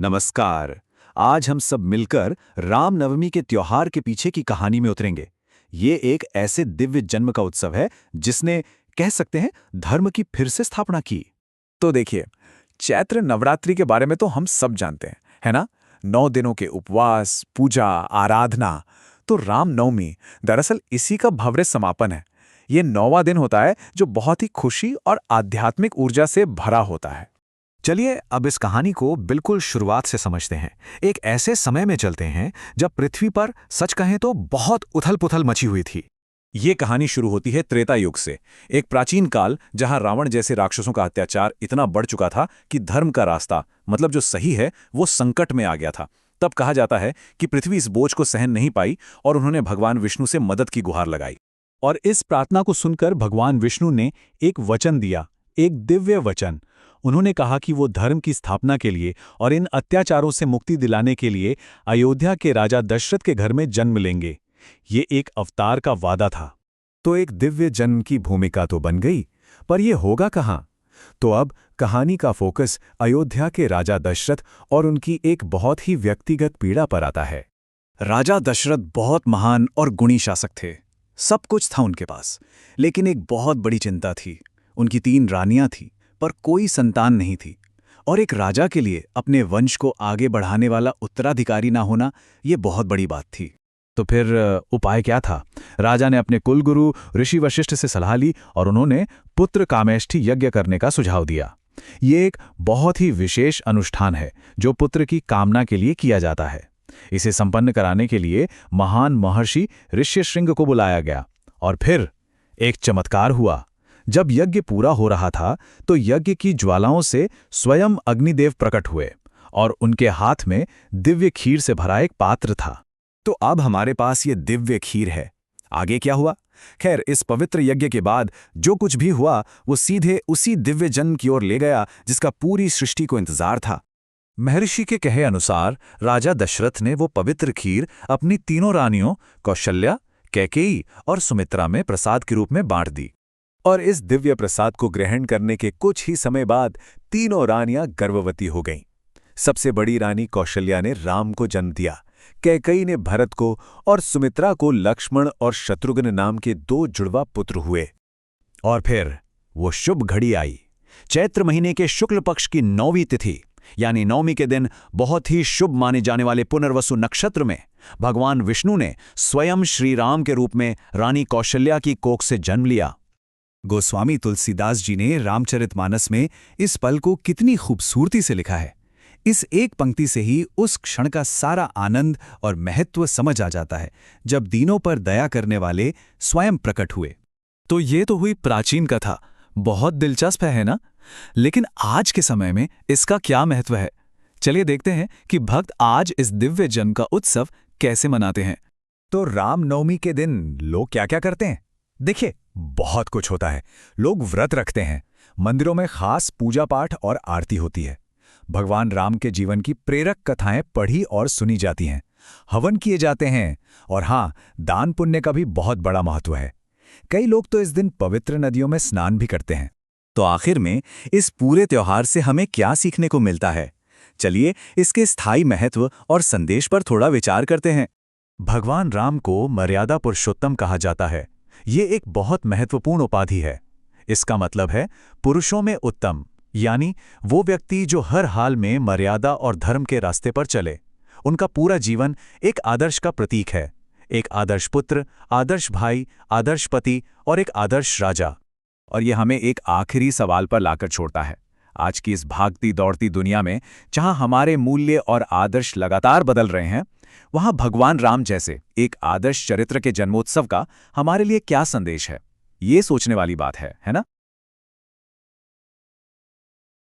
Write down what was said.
नमस्कार। आज हम सब मिलकर रामनवमी के त्योहार के पीछे की कहानी में उतरेंगे। ये एक ऐसे दिव्य जन्म का उत्सव है जिसने, कह सकते हैं, धर्म की फिर से स्थापना की। तो देखिए, चैत्र नवरात्रि के बारे में तो हम सब जानते हैं, है ना? 9 दिनों के उपवास, पूजा, आराधना। तो रामनवमी दरअसल इसी का भव्य समापन है। ये 9वां दिन होता है जो बहुत ही खुशी और आध्यात्मिक ऊर्जा से भरा होता है। चलिए अब इस कहानी को बिल्कुल शुरुआत से समझते हैं। एक ऐसे समय में चलते हैं जब पृथ्वी पर, सच कहें तो, बहुत उथल-पुथल मची हुई थी। ये कहानी शुरू होती है त्रेता युग से, एक प्राचीन काल जहां रावण जैसे राक्षसों का अत्याचार इतना बढ़ चुका था कि धर्म का रास्ता, मतलब जो सही है, वो संकट में आ गया था। तब कहा जाता है कि पृथ्वी इस बोझ को सहन नहीं पाई और उन्होंने भगवान विष्णु से मदद की गुहार लगाई। और इस प्रार्थना को सुनकर भगवान विष्णु ने एक वचन दिया, एक दिव्य वचन। उन्होंने कहा कि वो धर्म की स्थापना के लिए और इन अत्याचारों से मुक्ति दिलाने के लिए अयोध्या के राजा दशरथ के घर में जन्म लेंगे। ये एक अवतार का वादा था। तो एक दिव्य जन्म की भूमिका तो बन गई, पर यह होगा कहाँ? तो अब कहानी का फोकस अयोध्या के राजा दशरथ और उनकी एक बहुत ही व्यक्तिगत पीड़ा पर आता है। राजा दशरथ बहुत महान और गुणी शासक थे। सब कुछ था उनके पास, लेकिन एक बहुत बड़ी चिंता थी। उनकी 3 रानियां थीं, पर कोई संतान नहीं थी। और एक राजा के लिए अपने वंश को आगे बढ़ाने वाला उत्तराधिकारी ना होना, ये बहुत बड़ी बात थी। तो फिर उपाय क्या था? राजा ने अपने कुलगुरु ऋषि वशिष्ठ से सलाह ली और उन्होंने पुत्र कामेष्ठी यज्ञ करने का सुझाव दिया। ये एक बहुत ही विशेष अनुष्ठान है जो पुत्र की कामना के लिए किया जाता है। इसे संपन्न कराने के लिए महान महर्षि ऋष्यशृंग को बुलाया गया। और फिर एक चमत्कार हुआ। जब यज्ञ पूरा हो रहा था तो यज्ञ की ज्वालाओं से स्वयं अग्निदेव प्रकट हुए और उनके हाथ में दिव्य खीर से भरा एक पात्र था। तो अब हमारे पास ये दिव्य खीर है। आगे क्या हुआ? खैर, इस पवित्र यज्ञ के बाद जो कुछ भी हुआ वो सीधे उसी दिव्य जन्म की ओर ले गया जिसका पूरी सृष्टि को इंतजार था। महर्षि के कहे अनुसार राजा दशरथ ने वो पवित्र खीर अपनी 3 रानियों कौशल्या, कैकेयी और सुमित्रा में प्रसाद के रूप में बांट दी। और इस दिव्य प्रसाद को ग्रहण करने के कुछ ही समय बाद 3 रानियां गर्भवती हो गईं। सबसे बड़ी रानी कौशल्या ने राम को जन्म दिया, कैकेयी ने भरत को और सुमित्रा को लक्ष्मण और शत्रुघ्न नाम के 2 जुड़वा पुत्र हुए। और फिर वो शुभ घड़ी आई। चैत्र महीने के शुक्ल पक्ष की 9वीं तिथि, यानी नवमी के दिन, बहुत ही शुभ माने जाने वाले पुनर्वसु नक्षत्र में भगवान विष्णु ने स्वयं श्री राम के रूप में रानी कौशल्या की कोख से जन्म लिया। गोस्वामी तुलसीदास जी ने रामचरितमानस में इस पल को कितनी खूबसूरती से लिखा है। इस एक पंक्ति से ही उस क्षण का सारा आनंद और महत्व समझ आ जाता है जब दीनों पर दया करने वाले स्वयं प्रकट हुए। तो ये तो हुई प्राचीन कथा, बहुत दिलचस्प है ना? लेकिन आज के समय में इसका क्या महत्व है? चलिए देखते हैं कि भक्त आज इस दिव्य जन्म का उत्सव कैसे मनाते हैं। तो रामनवमी के दिन लोग क्या क्या करते हैं? देखिए, बहुत कुछ होता है। लोग व्रत रखते हैं, मंदिरों में खास पूजा पाठ और आरती होती है, भगवान राम के जीवन की प्रेरक कथाएं पढ़ी और सुनी जाती हैं, हवन किए जाते हैं, और हाँ, दान पुण्य का भी बहुत बड़ा महत्व है। कई लोग तो इस दिन पवित्र नदियों में स्नान भी करते हैं। तो आखिर में इस पूरे त्योहार से हमें क्या सीखने को मिलता है? चलिए इसके स्थायी महत्व और संदेश पर थोड़ा विचार करते हैं। भगवान राम को मर्यादा पुरुषोत्तम कहा जाता है। ये एक बहुत महत्वपूर्ण उपाधि है। इसका मतलब है पुरुषों में उत्तम, यानी वो व्यक्ति जो हर हाल में मर्यादा और धर्म के रास्ते पर चले। उनका पूरा जीवन एक आदर्श का प्रतीक है। एक आदर्श पुत्र, आदर्श भाई, आदर्श पति और एक आदर्श राजा। और ये हमें एक आखिरी सवाल पर लाकर छोड़ता है। आज की इस भागती दौड़ती दुनिया में जहां हमारे मूल्य और आदर्श लगातार बदल रहे हैं, वहां भगवान राम जैसे एक आदर्श चरित्र के जन्मोत्सव का हमारे लिए क्या संदेश है? ये सोचने वाली बात है ना?